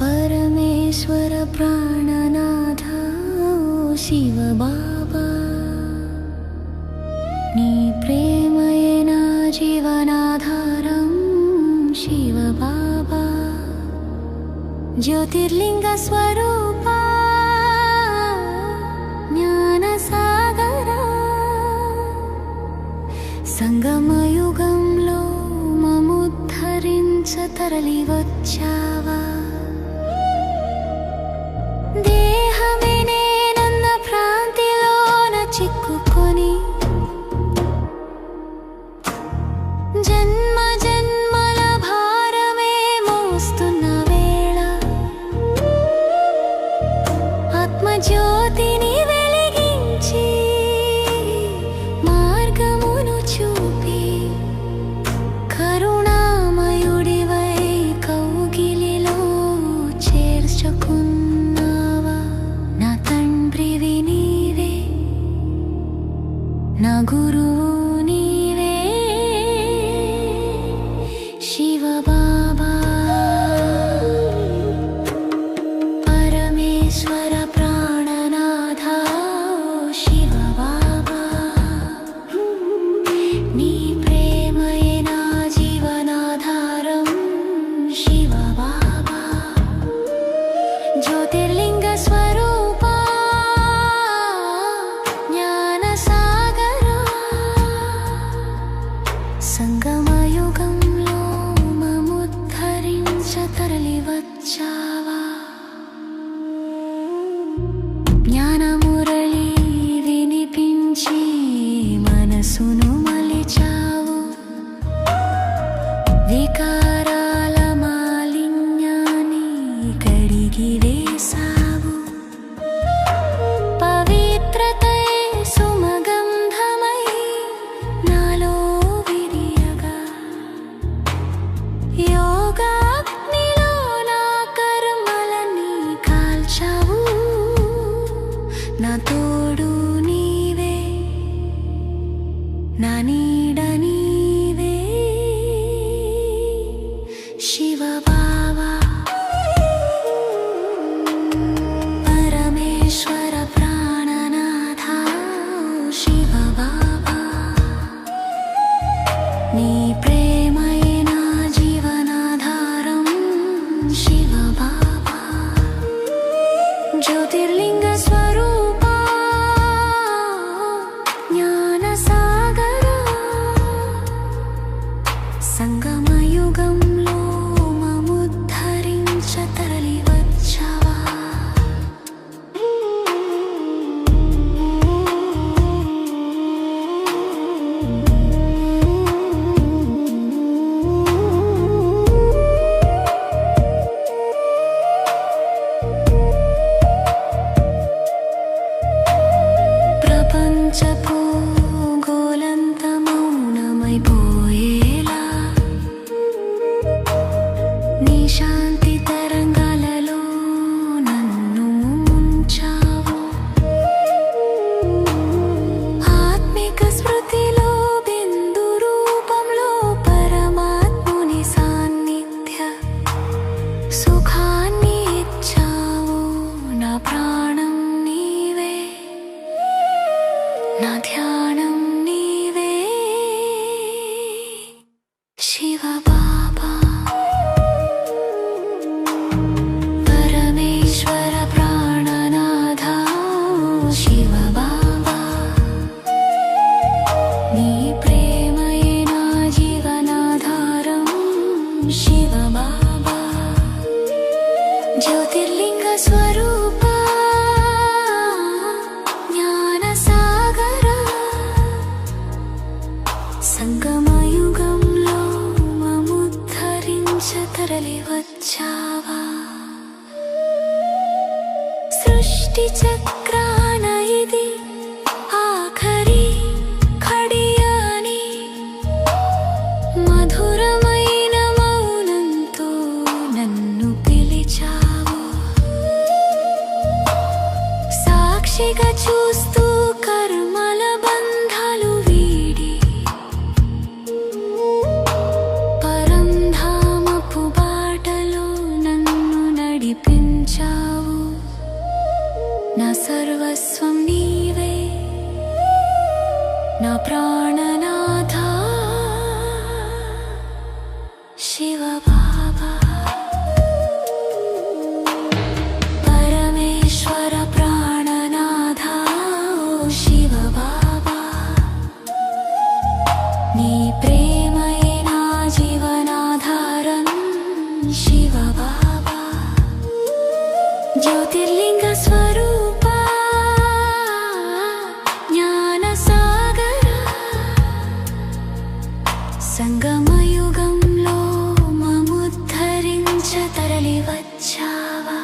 परमेश्वर प्राणनाथ शिव बाबा नी प्रेमये ना जीवनाधारं शिव बाबा ज्योतिर्लिंग स्वरूपा ज्ञानसागरा సంగమయుగంలో మముద్ధరించ తరలి వచ్చావా దేహమే నేనన్న భ్రాంతిలోన చిక్కుకొని జన్మ జన్మల భారమే మోస్తున్న వేళ ఆత్మజ్యోతిని వెలిగించి మార్గమును చూపి కరుణామయుడివై కౌగిలిలో చేర్చుకున్నావా నా తండ్రివి నీవే నా గురువు నీవే శివ బాబా పరమేశ్వర ప్రాణనాథ శివ బాబా నీ ప్రేమయే నా జీవనాధారం శివ బాబా జ్యోతిర్లింగ స్వరూపా జ్ఞానసాగరా సంగమయుగంలో మముద్ధరించ తరలి వచ్చావా జ్ఞానమురళి వినిపించి మనసును మలిచావు వికారాల మాలిన్యాన్ని కడిగి వేసావు పవిత్రతై సుమగంధమై నాలో విరియగా యోగాగ్నిలో నా కర్మలని కాల్చావు నా తోడు నీవే నా నీడ నీవే శివ బాబా పరమేశ్వర ప్రాణనాథ శివ బాబా నీ ప్రేమయే నా జీవనాధారం శివ బాబా జ్యోతిర్లింగ స్వరూపా జ్ఞానసాగరా సంగమయుగంలో మముద్ధరించ తరలి వచ్చావా సంగమయుగంలో మముద్ధరించ తరలి వచ్చావా సృష్టి చక్రాన ఇది ఆఖరి ఖడియాని మధురమైన మౌనంతో నన్ను పిలిచావు సాక్షిగా చూస్తూ కర్మల బంధాలు వీడి పరంధామపు బాటలో నన్ను నడిపించావు నా సర్వస్వం నీవే నా ప్రాణనాథ శివ బాబా పరమేశ్వర ప్రాణనాథ ఓ శివ బాబా నీ ప్రేమయే నా జీవనాధారం శివ బాబా జ్యోతిర్లింగ స్వరూప జ్ఞాన సాగర సంగమయుగంలో మముద్ధరించ తరలి వచ్చావా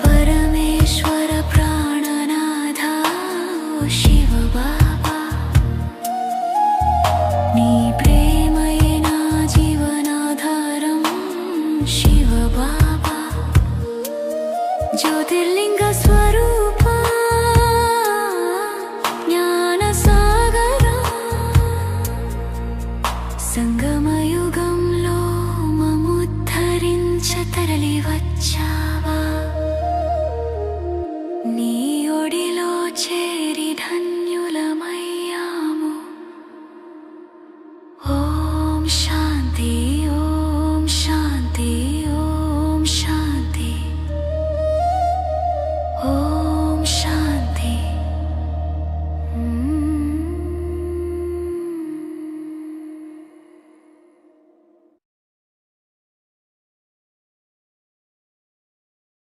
పరమేశ్వర ప్రాణనాథ ఓ శివ బాబా నీ ప్రేమయే నా జీవనాధారం శివ బాబా జ్యోతిర్లింగ స్వరూప జ్ఞాన సాగర సంగమయుగంలో మముద్ధరించ తరలి వచ్చావా నీ ఒడిలో చేరి ధన్యులమయ్యాము ఓం శాంతి ఓం శాంతి ఓం శాంతి ఓం శాంతి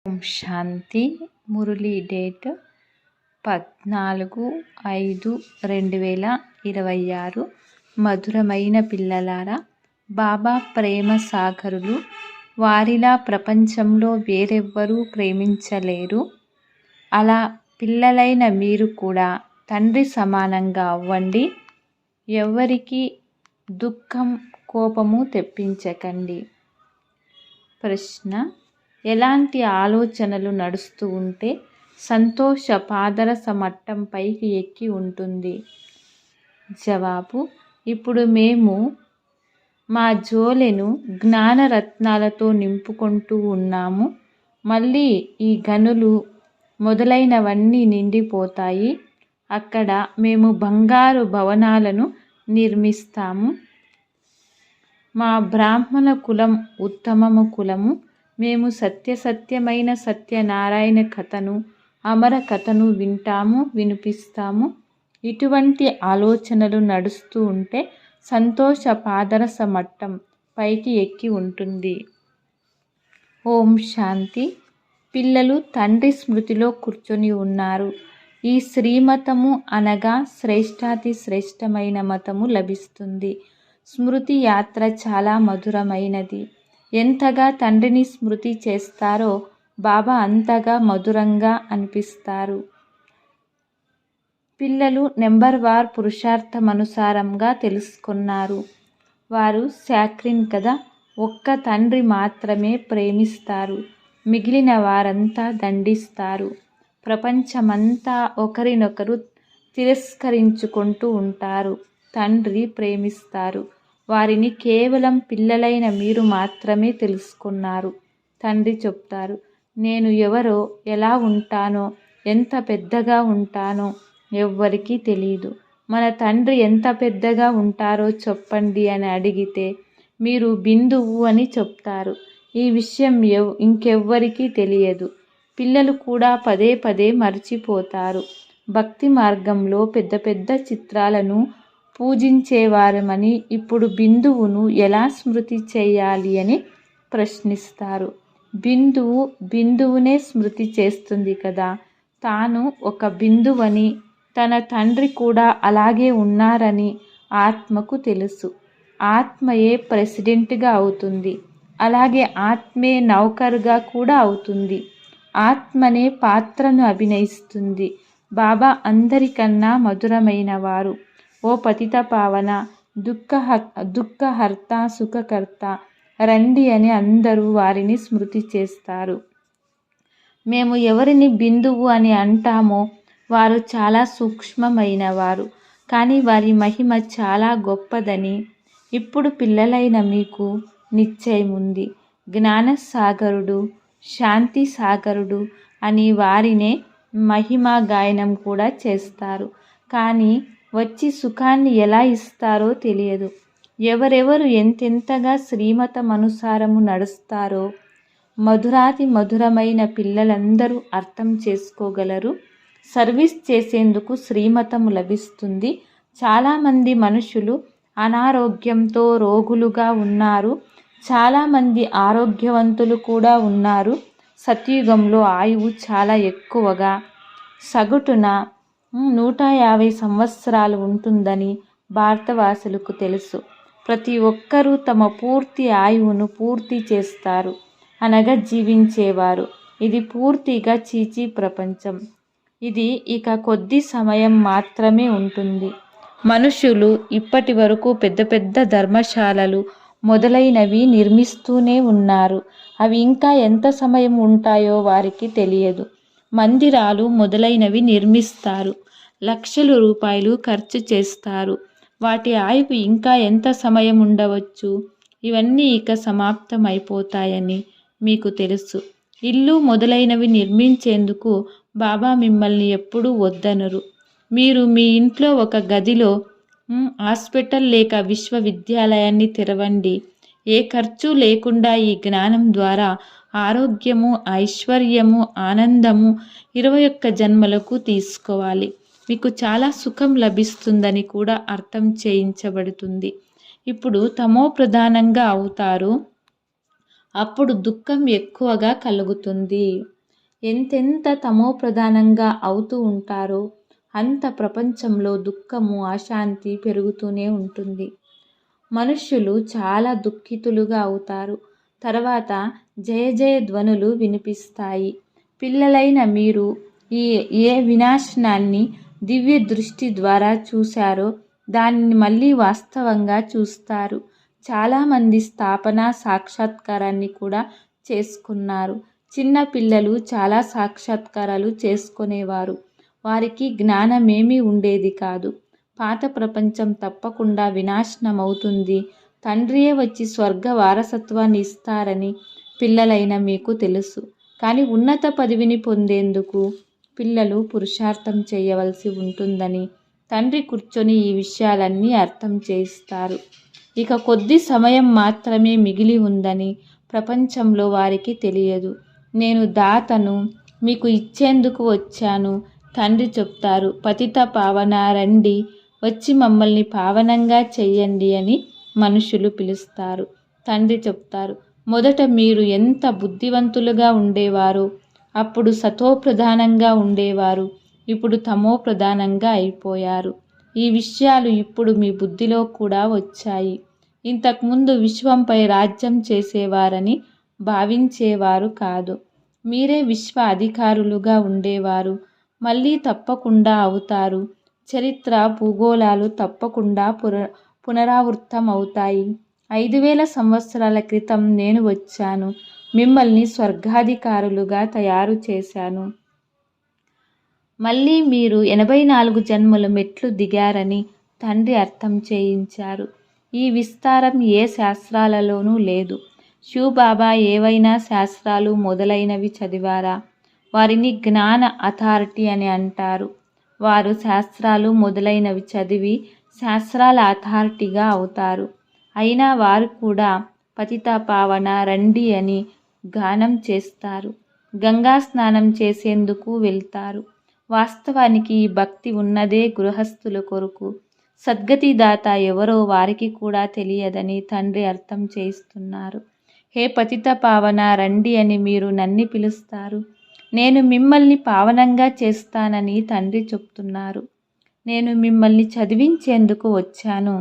ఓం శాంతి. మురళీ డేట్ 14/5/2026. మధురమైన పిల్లలారా, బాబా ప్రేమ సాగరులు. వారిలా ప్రపంచంలో వేరెవ్వరూ ప్రేమించలేరు. అలా పిల్లలైన మీరు కూడా తండ్రి సమానంగా అవ్వండి. ఎవ్వరికీ దుఃఖం కోపము తెప్పించకండి. ప్రశ్న: ఎలాంటి ఆలోచనలు నడుస్తూ ఉంటే సంతోష పాదరస మట్టం పైకి ఎక్కి ఉంటుంది? జవాబు: ఇప్పుడు మేము మా జోలెను జ్ఞానరత్నాలతో నింపుకుంటూ ఉన్నాము. మళ్ళీ ఈ గనులు మొదలైనవన్నీ నిండిపోతాయి. అక్కడ మేము బంగారు భవనాలను నిర్మిస్తాము. మా బ్రాహ్మణ కులం ఉత్తమము కులము. మేము సత్యసత్యమైన సత్యనారాయణ కథను, అమర కథను వింటాము, వినిపిస్తాము. ఇటువంటి ఆలోచనలు నడుస్తూ ఉంటే సంతోష పాదరస మట్టం పైకి ఎక్కి ఉంటుంది. ఓం శాంతి. పిల్లలు తండ్రి స్మృతిలో కూర్చొని ఉన్నారు. ఈ శ్రీమతము అనగా శ్రేష్టాతి శ్రేష్టమైన మతము లభిస్తుంది. స్మృతి యాత్ర చాలా మధురమైనది. ఎంతగా తండ్రిని స్మృతి చేస్తారో బాబా అంతగా మధురంగా అనిపిస్తారు. పిల్లలు నెంబర్ వార్ పురుషార్థమనుసారంగా తెలుసుకున్నారు. వారు శాక్రిన్ కదా, ఒక్క తండ్రి మాత్రమే ప్రేమిస్తారు. మిగిలిన వారంతా దండిస్తారు. ప్రపంచమంతా ఒకరినొకరు తిరస్కరించుకుంటూ ఉంటారు. తండ్రి ప్రేమిస్తారు. వారిని కేవలం పిల్లలైన మీరు మాత్రమే తెలుసుకున్నారు. తండ్రి చెప్తారు, నేను ఎవరో, ఎలా ఉంటానో, ఎంత పెద్దగా ఉంటానో ఎవ్వరికీ తెలియదు. మన తండ్రి ఎంత పెద్దగా ఉంటారో చెప్పండి అని అడిగితే మీరు బిందువు అని చెప్తారు. ఈ విషయం ఇంకెవ్వరికీ తెలియదు. పిల్లలు కూడా పదే పదే మర్చిపోతారు. భక్తి మార్గంలో పెద్ద పెద్ద చిత్రాలను పూజించేవారమని ఇప్పుడు బిందువును ఎలా స్మృతి చేయాలి అని ప్రశ్నిస్తారు. బిందువునే స్మృతి చేస్తుంది కదా. తాను ఒక బిందువని, తన తండ్రి కూడా అలాగే ఉన్నారని ఆత్మకు తెలుసు. ఆత్మయే ప్రెసిడెంట్గా అవుతుంది. అలాగే ఆత్మే నౌకరుగా కూడా అవుతుంది. ఆత్మనే పాత్రను అభినయిస్తుంది. బాబా అందరికన్నా మధురమైన వారు. ఓ పతిత పావన, దుఃఖహర్త, సుఖకర్త రండి అని అందరూ వారిని స్మృతి చేస్తారు. మేము ఎవరిని బిందువు అని అంటామో వారు చాలా సూక్ష్మమైన వారు, కానీ వారి మహిమ చాలా గొప్పదని ఇప్పుడు పిల్లలైన మీకు నిశ్చయముంది. జ్ఞానసాగరుడు, శాంతి సాగరుడు అని వారినే మహిమా గాయనం కూడా చేస్తారు. కానీ వచ్చి సుఖాన్ని ఎలా ఇస్తారో తెలియదు. ఎవరెవరు ఎంతెంతగా శ్రీమతమనుసారము నడుస్తారో మధురాతి మధురమైన పిల్లలందరూ అర్థం చేసుకోగలరు. సర్వీస్ చేసేందుకు శ్రీమతము లభిస్తుంది. చాలామంది మనుషులు అనారోగ్యంతో రోగులుగా ఉన్నారు. చాలామంది ఆరోగ్యవంతులు కూడా ఉన్నారు. సత్యుగంలో ఆయువు చాలా ఎక్కువగా, సగటున 150 సంవత్సరాలు ఉంటుందని భారతవాసులకు తెలుసు. ప్రతి ఒక్కరూ తమ పూర్తి ఆయువును పూర్తి చేస్తారు, అనగా జీవించేవారు. ఇది పూర్తిగా చీచీ ప్రపంచం. ఇది ఇక కొద్ది సమయం మాత్రమే ఉంటుంది. మనుషులు ఇప్పటి వరకు పెద్ద పెద్ద ధర్మశాలలు మొదలైనవి నిర్మిస్తూనే ఉన్నారు. అవి ఇంకా ఎంత సమయం ఉంటాయో వారికి తెలియదు. మందిరాలు మొదలైనవి నిర్మిస్తారు. లక్షల రూపాయలు ఖర్చు చేస్తారు. వాటి ఆయువు ఇంకా ఎంత సమయం ఉండవచ్చు? ఇవన్నీ ఇక సమాప్తం అయిపోతాయని మీకు తెలుసు. ఇల్లు మొదలైనవి నిర్మించేందుకు బాబా మిమ్మల్ని ఎప్పుడూ వద్దనరు. మీరు మీ ఇంట్లో ఒక గదిలో హాస్పిటల్ లేక విశ్వవిద్యాలయాన్ని తెరవండి. ఏ ఖర్చు లేకుండా ఈ జ్ఞానం ద్వారా ఆరోగ్యము, ఐశ్వర్యము, ఆనందము 21 జన్మలకు తీసుకోవాలి. మీకు చాలా సుఖం లభిస్తుందని కూడా అర్థం చేయించబడుతుంది. ఇప్పుడు తమో ప్రధానంగా అవుతారు, అప్పుడు దుఃఖం ఎక్కువగా కలుగుతుంది. ఎంతెంత తమో ప్రధానంగా అవుతూ ఉంటారో అంత ప్రపంచంలో దుఃఖము, అశాంతి పెరుగుతూనే ఉంటుంది. మనుష్యులు చాలా దుఃఖితులుగా అవుతారు. తర్వాత జయ జయ ధ్వనులు వినిపిస్తాయి. పిల్లలైన మీరు ఏ వినాశనాన్ని దివ్య దృష్టి ద్వారా చూశారో దానిని మళ్ళీ వాస్తవంగా చూస్తారు. చాలామంది స్థాపన సాక్షాత్కారాన్ని కూడా చేసుకున్నారు. చిన్న పిల్లలు చాలా సాక్షాత్కారాలు చేసుకునేవారు. వారికి జ్ఞానమేమీ ఉండేది కాదు. పాత ప్రపంచం తప్పకుండా వినాశనమవుతుంది. తండ్రియే వచ్చి స్వర్గ వారసత్వాన్ని ఇస్తారని పిల్లలైన మీకు తెలుసు. కానీ ఉన్నత పదవిని పొందేందుకు పిల్లలు పురుషార్థం చేయవలసి ఉంటుందని తండ్రి కూర్చొని ఈ విషయాలన్నీ అర్థం చేయిస్తారు. ఇక కొద్ది సమయం మాత్రమే మిగిలి ఉందని ప్రపంచంలో వారికి తెలియదు. నేను దాతను, మీకు ఇచ్చేందుకు వచ్చాను. తండ్రి చెప్తారు, పతిత పావన రండి, వచ్చి మమ్మల్ని పావనంగా చెయ్యండి అని మనుషులు పిలుస్తారు. తండ్రి చెప్తారు, మొదట మీరు ఎంత బుద్ధివంతులుగా ఉండేవారో అప్పుడు సతోప్రధానంగా ఉండేవారు, ఇప్పుడు తమో ప్రధానంగా అయిపోయారు. ఈ విషయాలు ఇప్పుడు మీ బుద్ధిలో కూడా వచ్చాయి. ఇంతకుముందు విశ్వంపై రాజ్యం చేసేవారని భావించేవారు కాదు. మీరే విశ్వ అధికారులుగా ఉండేవారు. మళ్ళీ తప్పకుండా అవుతారు. చరిత్ర, భూగోళాలు తప్పకుండా పునరావృతం అవుతాయి. 5000 సంవత్సరాల క్రితం నేను వచ్చాను. మిమ్మల్ని స్వర్గాధికారులుగా తయారు చేశాను. మళ్ళీ మీరు 84 జన్మల మెట్లు దిగారని తండ్రి అర్థం చేయించారు. ఈ విస్తారం ఏ శాస్త్రాలలోనూ లేదు. శివబాబా ఏవైనా శాస్త్రాలు మొదలైనవి చదివారా? వారిని జ్ఞాన అథారిటీ అని అంటారు. వారు శాస్త్రాలు మొదలైనవి చదివి శాస్త్రాల అథారిటీగా అవుతారు. అయినా వారు కూడా పతిత పావన రండి అని గానం చేస్తారు. గంగా స్నానం చేసేందుకు వెళ్తారు. వాస్తవానికి ఈ భక్తి ఉన్నదే గృహస్థుల కొరకు. సద్గతి దాత ఎవరో వారికి కూడా తెలియదని తండ్రి అర్థం చేయిస్తున్నారు. హే పతిత పావన, రండి అని మీరు నన్ను పిలుస్తారు. నేను మిమ్మల్ని పావనంగా చేస్తానని తండ్రి చెప్తున్నారు. నేను మిమ్మల్ని చదివించేందుకు వచ్చాను,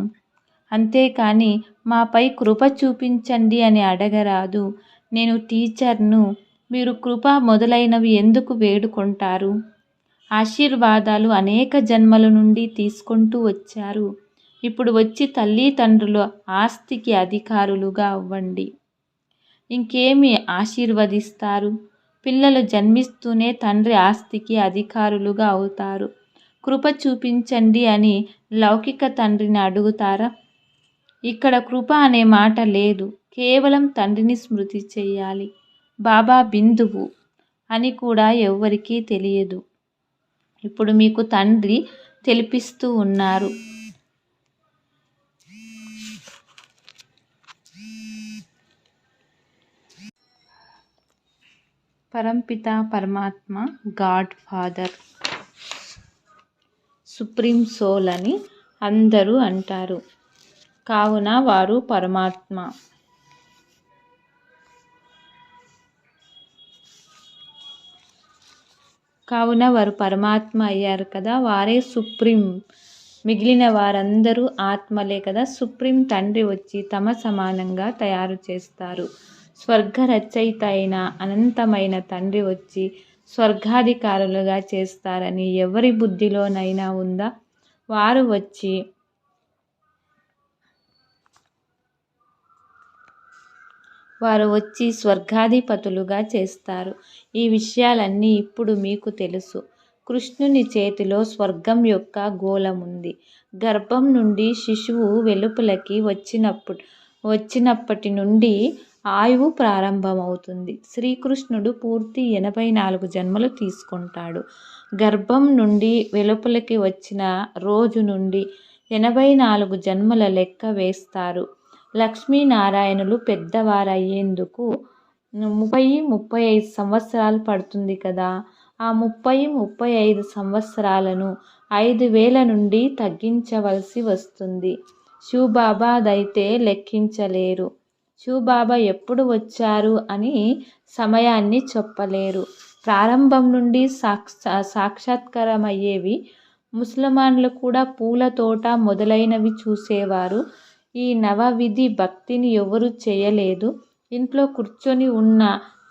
అంతేకాని మాపై కృప చూపించండి అని అడగరాదు. నేను టీచర్ను, మీరు కృప మొదలైనవి ఎందుకు వేడుకుంటారు? ఆశీర్వాదాలు అనేక జన్మల నుండి తీసుకుంటూ వచ్చారు. ఇప్పుడు వచ్చి తల్లిదండ్రుల ఆస్తికి అధికారులుగా అవ్వండి. ఇంకేమి ఆశీర్వదిస్తారు? పిల్లలు జన్మిస్తూనే తండ్రి ఆస్తికి అధికారులుగా అవుతారు. కృప చూపించండి అని లౌకిక తండ్రిని అడుగుతారా? ఇక్కడ కృప అనే మాట లేదు. కేవలం తండ్రిని స్మృతి చేయాలి. బాబా బిందువు అని కూడా ఎవ్వరికీ తెలియదు. ఇప్పుడు మీకు తండ్రి తెలిపిస్తూ ఉన్నారు. పరంపిత పరమాత్మ, గాడ్ ఫాదర్, సుప్రీం సోల్ అని అందరూ అంటారు. కావున వారు పరమాత్మ. కావున వారు పరమాత్మ అయ్యారు కదా, వారే సుప్రీం. మిగిలిన వారందరూ ఆత్మలే కదా. సుప్రీం తండ్రి వచ్చి తమ సమానంగా తయారు చేస్తారు. స్వర్గ రచయిత అయిన అనంతమైన తండ్రి వచ్చి స్వర్గాధికారులుగా చేస్తారని ఎవరి బుద్ధిలోనైనా ఉందా? వారు వచ్చి స్వర్గాధిపతులుగా చేస్తారు. ఈ విషయాలన్నీ ఇప్పుడు మీకు తెలుసు. కృష్ణుని చేతిలో స్వర్గం యొక్క గోళం ఉంది. గర్భం నుండి శిశువు వెలుపలకి వచ్చినప్పటి నుండి ఆయువు ప్రారంభమవుతుంది. శ్రీకృష్ణుడు పూర్తి 84 జన్మలు తీసుకుంటాడు. గర్భం నుండి వెలుపలకి వచ్చిన రోజు నుండి 84 జన్మల లెక్క వేస్తారు. లక్ష్మీనారాయణులు పెద్దవారయ్యేందుకు 30-35 సంవత్సరాలు పడుతుంది కదా. ఆ 30-35 సంవత్సరాలను 5000 నుండి తగ్గించవలసి వస్తుంది. శివబాబాదైతే లెక్కించలేరు. శివబాబా ఎప్పుడు వచ్చారు అని సమయాన్ని చెప్పలేరు. ప్రారంభం నుండి సాక్షాత్కారమయ్యేవి. ముసల్మాన్లు కూడా పూల తోట మొదలైనవి చూసేవారు. ఈ నవవిధి భక్తిని ఎవరు చేయలేదు. ఇంట్లో కూర్చొని ఉన్న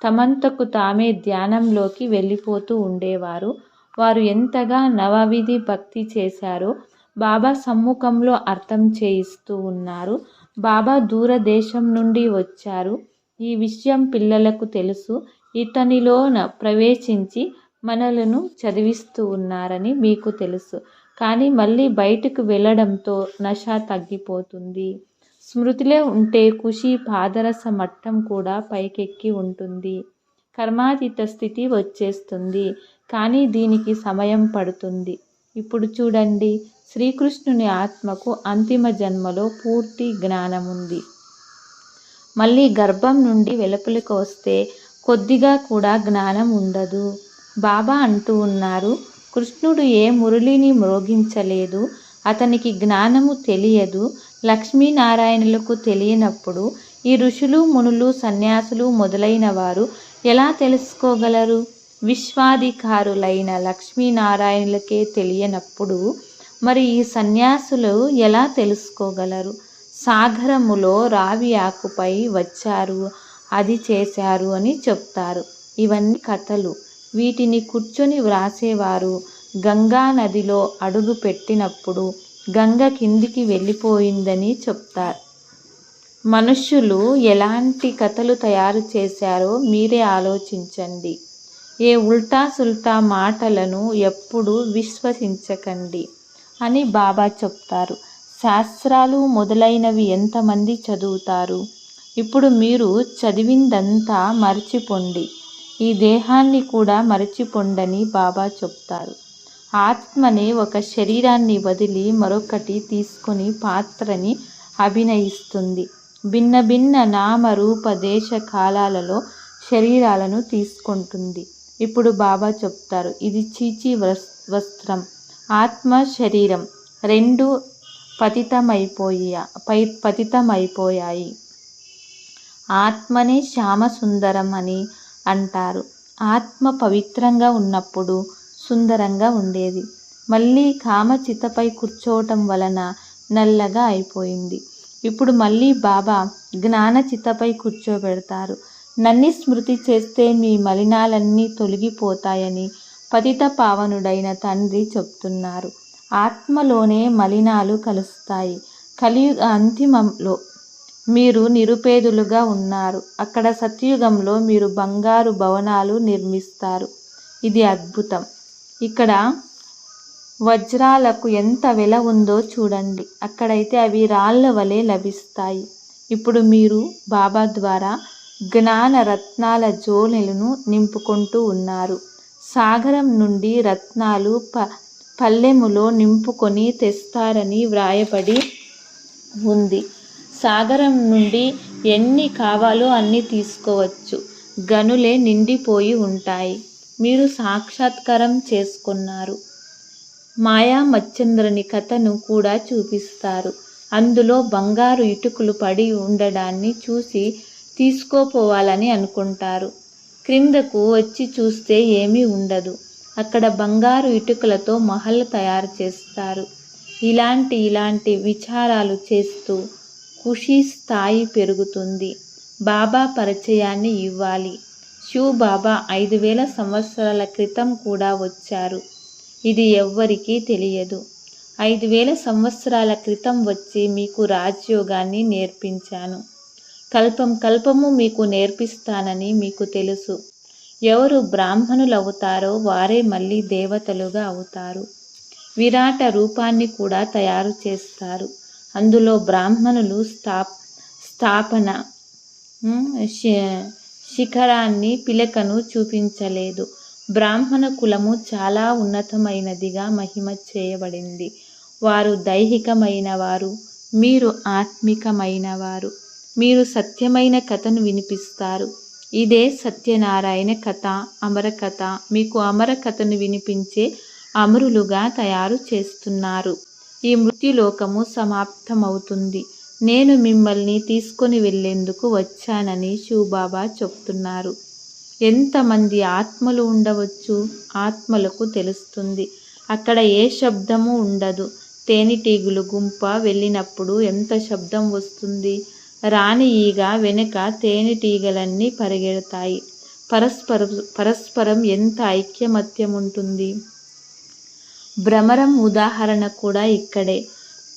తమంతకు తామే ధ్యానంలోకి వెళ్ళిపోతూ ఉండేవారు. వారు ఎంతగా నవవిధి భక్తి చేశారో బాబా సమ్ముఖంలో అర్థం చేయిస్తూ ఉన్నారు. బాబా దూరదేశం నుండి వచ్చారు. ఈ విషయం పిల్లలకు తెలుసు. ఇతనిలో ప్రవేశించి మనలను చదివిస్తూ ఉన్నారని మీకు తెలుసు. కానీ మళ్ళీ బయటకు వెళ్ళడంతో నష తగ్గిపోతుంది. స్మృతిలో ఉంటే ఖుషి పాదరస మట్టం కూడా పైకెక్కి ఉంటుంది. కర్మాతీత స్థితి వచ్చేస్తుంది. కానీ దీనికి సమయం పడుతుంది. ఇప్పుడు చూడండి, శ్రీకృష్ణుని ఆత్మకు అంతిమ జన్మలో పూర్తి జ్ఞానం ఉంది. మళ్ళీ గర్భం నుండి వెలుపలికి వస్తే కొద్దిగా కూడా జ్ఞానం ఉండదు. బాబా అంటూ ఉన్నారు, కృష్ణుడు ఏ మురళిని మ్రోగించలేదు. అతనికి జ్ఞానము తెలియదు. లక్ష్మీనారాయణులకు తెలియనప్పుడు ఈ ఋషులు, మునులు, సన్యాసులు మొదలైన వారు ఎలా తెలుసుకోగలరు? విశ్వాధికారులైన లక్ష్మీనారాయణులకే తెలియనప్పుడు మరి ఈ సన్యాసులు ఎలా తెలుసుకోగలరు? సాగరములో రావి ఆకుపై వచ్చారు, అది చేశారు అని చెప్తారు. ఇవన్నీ కథలు. వీటిని కూర్చొని వ్రాసేవారు గంగా నదిలో అడుగు పెట్టినప్పుడు గంగ కిందికి వెళ్ళిపోయిందని చెప్తారు. మనుష్యులు ఎలాంటి కథలు తయారు చేశారో మీరే ఆలోచించండి. ఏ ఉల్టా సుల్టా మాటలను ఎప్పుడూ విశ్వసించకండి అని బాబా చెప్తారు. శాస్త్రాలు మొదలైనవి ఎంతమంది చదువుతారు? ఇప్పుడు మీరు చదివిందంతా మర్చిపోండి. ఈ దేహాన్ని కూడా మరచిపోండని బాబా చెప్తారు. ఆత్మనే ఒక శరీరాన్ని వదిలి మరొకటి తీసుకొని పాత్రని అభినయిస్తుంది. భిన్న భిన్న నామ రూప దేశ కాలాలలో శరీరాలను తీసుకుంటుంది. ఇప్పుడు బాబా చెప్తారు, ఇది చీచీ వస్త్రం. ఆత్మ శరీరం రెండు పతితమైపోయాయి. ఆత్మనే శ్యామ సుందరం అని అంటారు. ఆత్మ పవిత్రంగా ఉన్నప్పుడు సుందరంగా ఉండేది. మళ్ళీ కామచితపై కూర్చోవటం వలన నల్లగా అయిపోయింది. ఇప్పుడు మళ్ళీ బాబా జ్ఞానచితపై కూర్చోబెడతారు. నన్ను స్మృతి చేస్తే మీ మలినాలన్నీ తొలగిపోతాయని పతిత పావనుడైన తండ్రి చెప్తున్నారు. ఆత్మలోనే మలినాలు కలుస్తాయి. కలియుగ అంతిమంలో మీరు నిరుపేదలుగా ఉన్నారు. అక్కడ సత్యుగంలో మీరు బంగారు భవనాలు నిర్మిస్తారు. ఇది అద్భుతం. ఇక్కడ వజ్రాలకు ఎంత వెల ఉందో చూడండి. అక్కడైతే అవి రాళ్ల వలె లభిస్తాయి. ఇప్పుడు మీరు బాబా ద్వారా జ్ఞాన రత్నాల జోలెలను నింపుకుంటూ ఉన్నారు. సాగరం నుండి రత్నాలు పల్లెములో నింపుకొని తెస్తారని వ్రాయబడి ఉంది. సాగరం నుండి ఎన్ని కావాలో అన్ని తీసుకోవచ్చు. గనులే నిండిపోయి ఉంటాయి. మీరు సాక్షాత్కారం చేసుకున్నారు. మాయా మచ్చంద్రుని కథను కూడా చూపిస్తారు. అందులో బంగారు ఇటుకలు పడి ఉండడాన్ని చూసి తీసుకోపోవాలని అనుకుంటారు. క్రిందకు వచ్చి చూస్తే ఏమీ ఉండదు. అక్కడ బంగారు ఇటుకలతో మహల్ తయారు చేస్తారు. ఇలాంటి విచారాలు చేస్తూ ఖుషీ స్థాయి పెరుగుతుంది. బాబా పరిచయాన్ని ఇవ్వాలి. శివ్ బాబా 5000 సంవత్సరాల క్రితం కూడా వచ్చారు. ఇది ఎవ్వరికీ తెలియదు. 5000 సంవత్సరాల క్రితం వచ్చి మీకు రాజయోగాన్ని నేర్పించాను. కల్పము మీకు నేర్పిస్తానని మీకు తెలుసు. ఎవరు బ్రాహ్మణులు అవుతారో వారే మళ్ళీ దేవతలుగా అవుతారు. విరాట రూపాన్ని కూడా తయారు చేస్తారు. అందులో బ్రాహ్మణులు స్థాపన శిఖరాన్ని పిలకను చూపించలేదు. బ్రాహ్మణ కులము చాలా ఉన్నతమైనదిగా మహిమ చేయబడింది. వారు దైహికమైన వారు, మీరు ఆత్మికమైన వారు. మీరు సత్యమైన కథను వినిపిస్తారు. ఇదే సత్యనారాయణ కథ, అమర కథ. మీకు అమర కథను వినిపించే అమరులుగా తయారు చేస్తున్నారు. ఈ మృత్యులోకము సమాప్తమవుతుంది. నేను మిమ్మల్ని తీసుకొని వెళ్ళేందుకు వచ్చానని శివబాబా చెప్తున్నారు. ఎంతమంది ఆత్మలు ఉండవచ్చు? ఆత్మలకు తెలుస్తుంది. అక్కడ ఏ శబ్దము ఉండదు. తేనెటీగలు గుంప వెళ్ళినప్పుడు ఎంత శబ్దం వస్తుంది? రాణి ఈగ వెనుక తేనెటీగలన్నీ పరిగెడతాయి. పరస్పరం ఎంత ఐక్యమత్యం ఉంటుంది. భ్రమరం ఉదాహరణ కూడా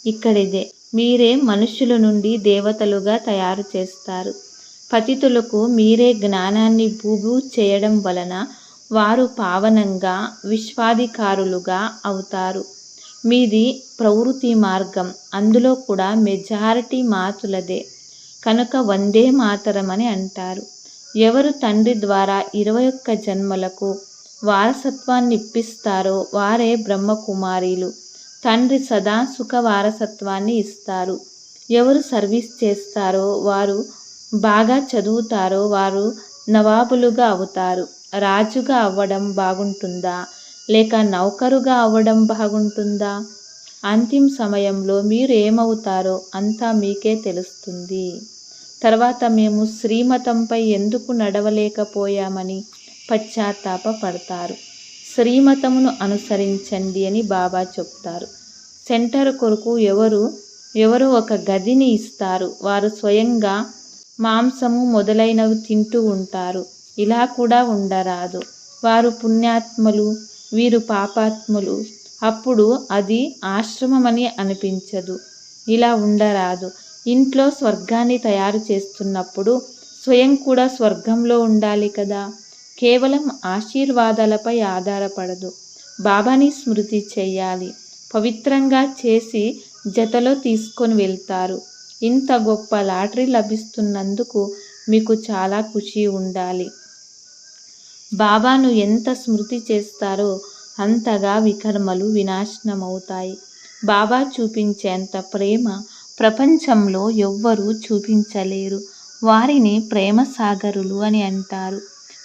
ఇక్కడిదే. మీరే మనుషుల నుండి దేవతలుగా తయారు చేస్తారు. పతితులకు మీరే జ్ఞానాన్ని భూభూ చేయడం వలన వారు పావనంగా విశ్వాధికారులుగా అవుతారు. మీది ప్రవృత్తి మార్గం. అందులో కూడా మెజారిటీ మాతులదే. కనుక వందే మాతరం అని అంటారు. ఎవరు తండ్రి ద్వారా 21 జన్మలకు వారసత్వాన్ని ఇప్పిస్తారో వారే బ్రహ్మకుమారీలు. తండ్రి సదా సుఖ వారసత్వాన్ని ఇస్తారు. ఎవరు సర్వీస్ చేస్తారో, వారు బాగా చదువుతారో వారు నవాబులుగా అవుతారు. రాజుగా అవ్వడం బాగుంటుందా లేక నౌకరుగా అవ్వడం బాగుంటుందా? అంతిమ సమయంలో మీరు ఏమవుతారో అంతా మీకే తెలుస్తుంది. తర్వాత మేము శ్రీమతంపై ఎందుకు నడవలేకపోయామని పశ్చాత్తాపపడతారు. శ్రీమతమును అనుసరించండి అని బాబా చెప్తారు. సెంటర్ కొరకు ఎవరు ఒక గదిని ఇస్తారు. వారు స్వయంగా మాంసము మొదలైనవి తింటూ ఉంటారు. ఇలా కూడా ఉండరాదు. వారు పుణ్యాత్ములు, వీరు పాపాత్ములు. అప్పుడు అది ఆశ్రమమని అనిపించదు. ఇలా ఉండరాదు. ఇంట్లో స్వర్గాన్ని తయారు చేస్తున్నప్పుడు స్వయం కూడా స్వర్గంలో ఉండాలి కదా. కేవలం ఆశీర్వాదాలపై ఆధారపడదు. బాబాని స్మృతి చేయాలి. పవిత్రంగా చేసి జతలో తీసుకొని వెళ్తారు. ఇంత గొప్ప లాటరీ లభిస్తున్నందుకు మీకు చాలా ఖుషి ఉండాలి. బాబాను ఎంత స్మృతి చేస్తారో అంతగా వికర్మలు వినాశనమవుతాయి. బాబా చూపించేంత ప్రేమ ప్రపంచంలో ఎవ్వరూ చూపించలేరు. వారిని ప్రేమ సాగరులు అని అంటారు.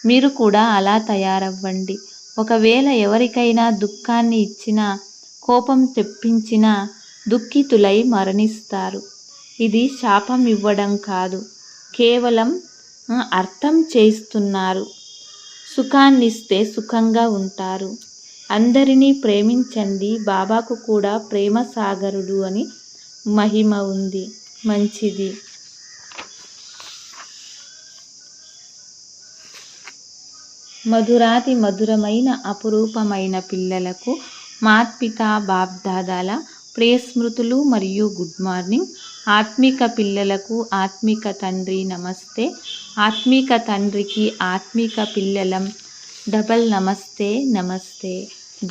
మీరు కూడా అలా తయారవ్వండి. ఒకవేళ ఎవరికైనా దుఃఖాన్ని ఇచ్చినా, కోపం తెప్పించినా దుఃఖితులై మరణిస్తారు. ఇది శాపం ఇవ్వడం కాదు, కేవలం అర్థం చేయిస్తున్నారు. సుఖాన్నిస్తే సుఖంగా ఉంటారు. అందరినీ ప్రేమించండి. బాబాకు కూడా ప్రేమ సాగరుడు అని మహిమ ఉంది. మంచిది. మధురాతి మధురమైన అపురూపమైన పిల్లలకు మాత్పితా బాప్దాదాల ప్రియస్మృతులు మరియు గుడ్ మార్నింగ్. ఆత్మిక పిల్లలకు ఆత్మిక తండ్రి నమస్తే. ఆత్మిక తండ్రికి ఆత్మిక పిల్లలం డబల్ నమస్తే. నమస్తే.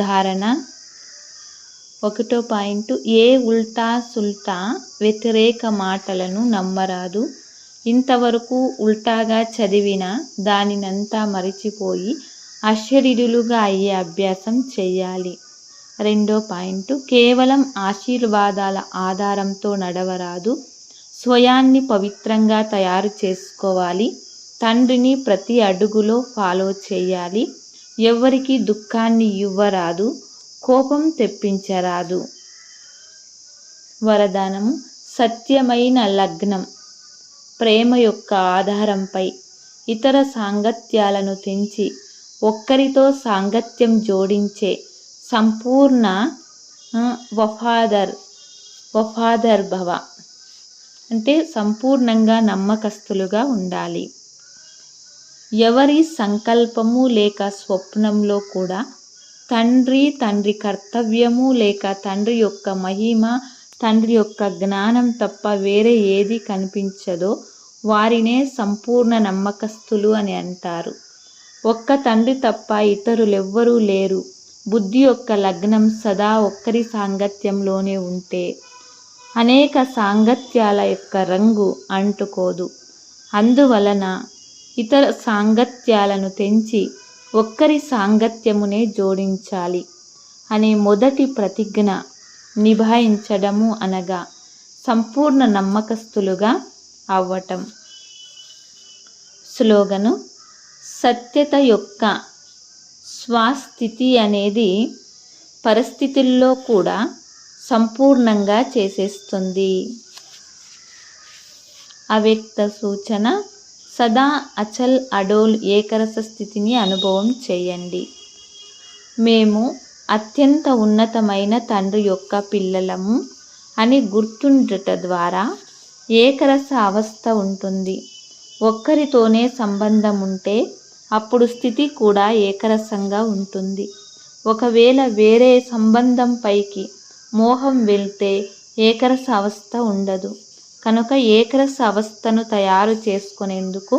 ధారణ 1 పాయింట్. ఏ ఉల్టా సుల్టా వ్యతిరేక మాటలను నమ్మరాదు. ఇంతవరకు ఉల్టాగా చదివిన దానినంతా మరిచిపోయి అశరీరులుగా అయ్యే అభ్యాసం చేయాలి. 2 పాయింట్. కేవలం ఆశీర్వాదాల ఆధారంతో నడవరాదు. స్వయాన్ని పవిత్రంగా తయారు చేసుకోవాలి. తండ్రిని ప్రతి అడుగులో ఫాలో చేయాలి. ఎవరికి దుఃఖాన్ని ఇవ్వరాదు, కోపం తెప్పించరాదు. వరదానము. సత్యమైన లగ్నం. ప్రేమ యొక్క ఆధారంపై ఇతర సాంగత్యాలను తెంచి ఒక్కరితో సాంగత్యం జోడించే సంపూర్ణ వఫాదర్ భవ. అంటే సంపూర్ణంగా నమ్మకస్తులుగా ఉండాలి. ఎవరి సంకల్పము లేక స్వప్నంలో కూడా తండ్రి కర్తవ్యము లేక తండ్రి యొక్క మహిమ, తండ్రి యొక్క జ్ఞానం తప్ప వేరే ఏది కనిపించదో వారినే సంపూర్ణ నమ్మకస్తులు అని అంటారు. ఒక్క తండ్రి తప్ప ఇతరులెవ్వరూ లేరు. బుద్ధి యొక్క లగ్నం సదా ఒక్కరి సాంగత్యంలోనే ఉంటే అనేక సాంగత్యాల యొక్క రంగు అంటుకోదు. అందువలన ఇతర సాంగత్యాలను తెంచి ఒక్కరి సాంగత్యమునే జోడించాలి అనే మొదటి ప్రతిజ్ఞ నిభాయించడము అనగా సంపూర్ణ నమ్మకస్తులుగా అవ్వటం. స్లోగను. సత్యత యొక్క స్వస్థితి అనేది పరిస్థితుల్లో కూడా సంపూర్ణంగా చేసేస్తుంది. అవ్యక్త సూచన. సదా అచల్ అడోల్ ఏకరస స్థితిని అనుభవం చేయండి. మేము అత్యంత ఉన్నతమైన తండ్రి యొక్క పిల్లలము అని గుర్తుండట ద్వారా ఏకరస అవస్థ ఉంటుంది. ఒక్కరితోనే సంబంధం ఉంటే అప్పుడు స్థితి కూడా ఏకరసంగా ఉంటుంది. ఒకవేళ వేరే సంబంధం పైకి మోహం వెళ్తే ఏకరస అవస్థ ఉండదు. కనుక ఏకరస అవస్థను తయారు చేసుకునేందుకు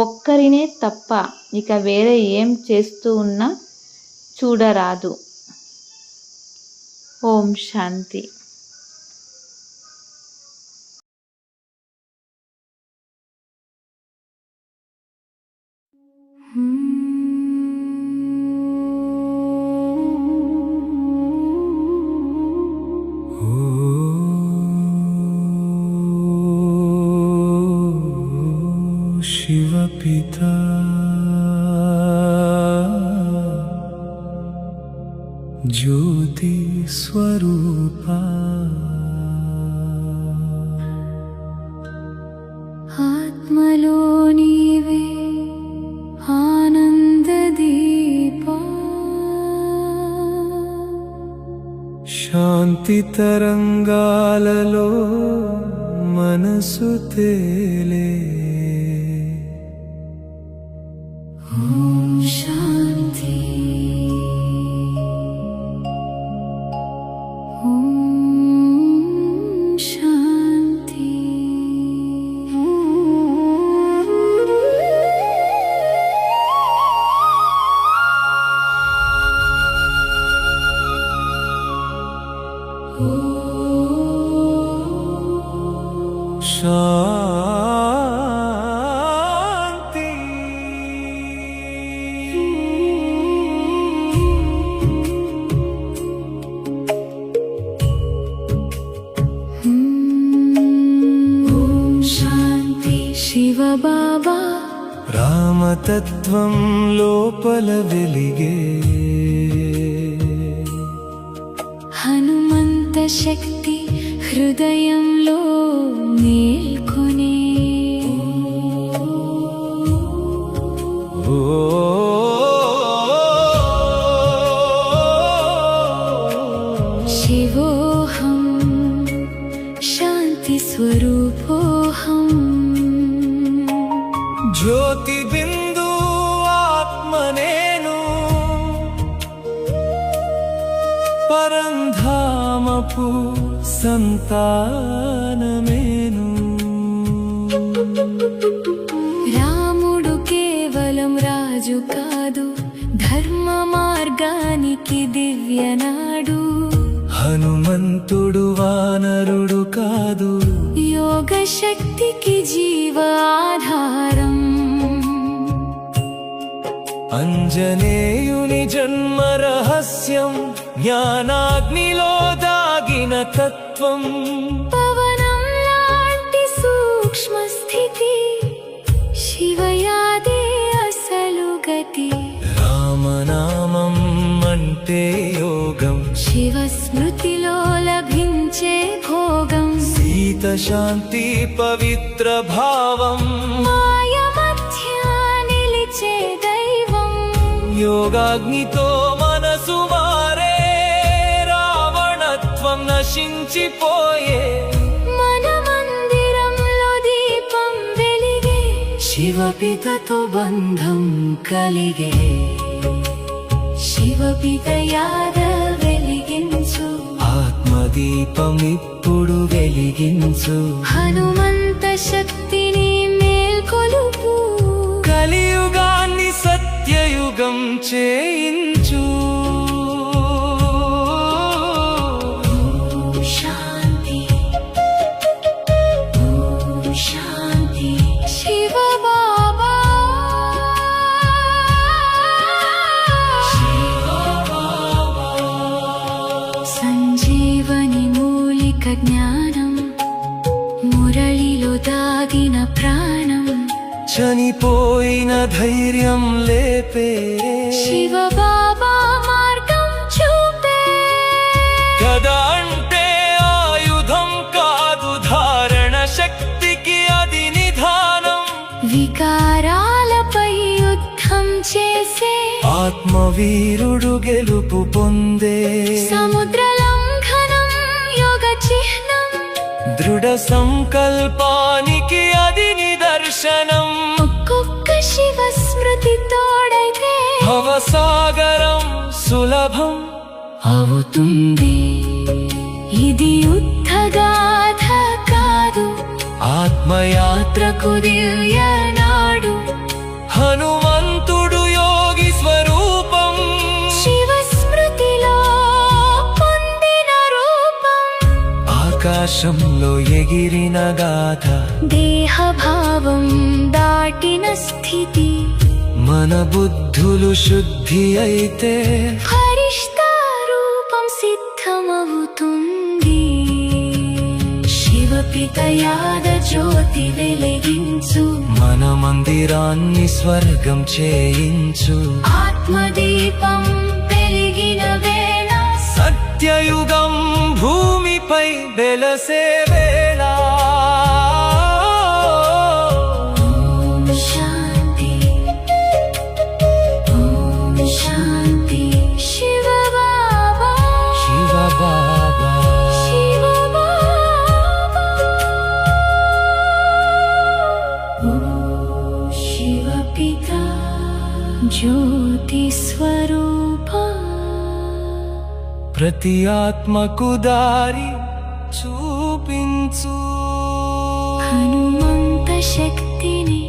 ఒక్కరినే తప్ప ఇక వేరే ఏం చేస్తూ ఉన్నా చూడరాదు. ఓం శాంతి. शिवपिता ज्योति स्वरूपा आत्मलो नीवे आनंददीपा शांति तरंगाలలో మనసు తేలే ओम शांति ओम शांति। शांति ओम शांति। शिव बाबा రామతత్వం లోపల వెలిగే హనుమంత శక్తి హృదయంలో మేల్కొనే ఓ శివోహం శాంతి స్వరూపోహం జ్యోతి బిందు ఆత్మనేను పరంధామపు సంతానమేను రాముడు కేవలం రాజు కాదు ధర్మ మార్గానికి దివ్యనాడు హనుమంతుడు వానరుడు కాదు యోగ శక్తికి జీవాధారం అంజనేయుని జన్మ రహస్యం జ్ఞానాగ్నిలో దాగిన తత్వం పవనం లాంటి సూక్ష్మ స్థితి శివయాదే అసలు గతి రామనామం అంటే యోగం శివ స్మృతిలో లభించే భోగం సీత శాంతి పవిత్ర భావం మాయ మధ్య నిలిచే దైవం యోగాగ్నితో మనసు మారే రావణత్వం నశించిపోయే మన మందిరంలో దీపం వెలిగే శివపితతో బంధం కలిగే శివపిత యాద వెలిగించు ఆత్మదీపం ఇప్పుడు వెలిగించు హనుమంత శక్తిని మేల్కొలుపు కలియుగాన్ని సత్యయుగం చేయించు శాంతి శాంతి శివ బాబా సంజీవని మూలిక జ్ఞానం మురళిలో దాగిన ప్రాణం చనిపోయిన ధైర్యం లేపే శివ బాబా మార్గం చూపే కదా అంటే ఆయుధం కాదు ధారణ శక్తికి అది నిధానం వికారాలపై యుద్ధం చేసే ఆత్మవీరుడు గెలుపు పొందే సముద్ర లంఘనం యోగ చిహ్నం దృఢ సంకల్పానికి అది నిదర్శనం ఒక్కొక్క శివ స్మృతి తోడైతే భవసాగరం సులభం అవుతుంది ఇది యుద్ధగాథ కాదు ఆత్మయాత్రకు దివ్యనాడు హనుమంతుడు యోగి స్వరూపం శివ స్మృతిలో పొందిన రూపం ఆకాశంలో ఎగిరిన గాథ దేహభావం దాటిన స్థితి మన బుద్ధులు శుద్ధి అయితే ఫరిష్తా రూపం సిద్ధమవుతుంది శివపిత యాద జ్యోతి వెలిగించు మన మందిరాన్ని స్వర్గం చేయించు ఆత్మదీపం పెరిగిన వేళ సత్యయుగం భూమిపై వెలసే వేళ ఓం శాంతి ఓం శాంతి శివ బాబా శివ బాబా శివ బాబా ఓం శివ పిత జ్యోతి స్వరూప ప్రతి ఆత్మకు దారి చూపించు హనుమంత శక్తిని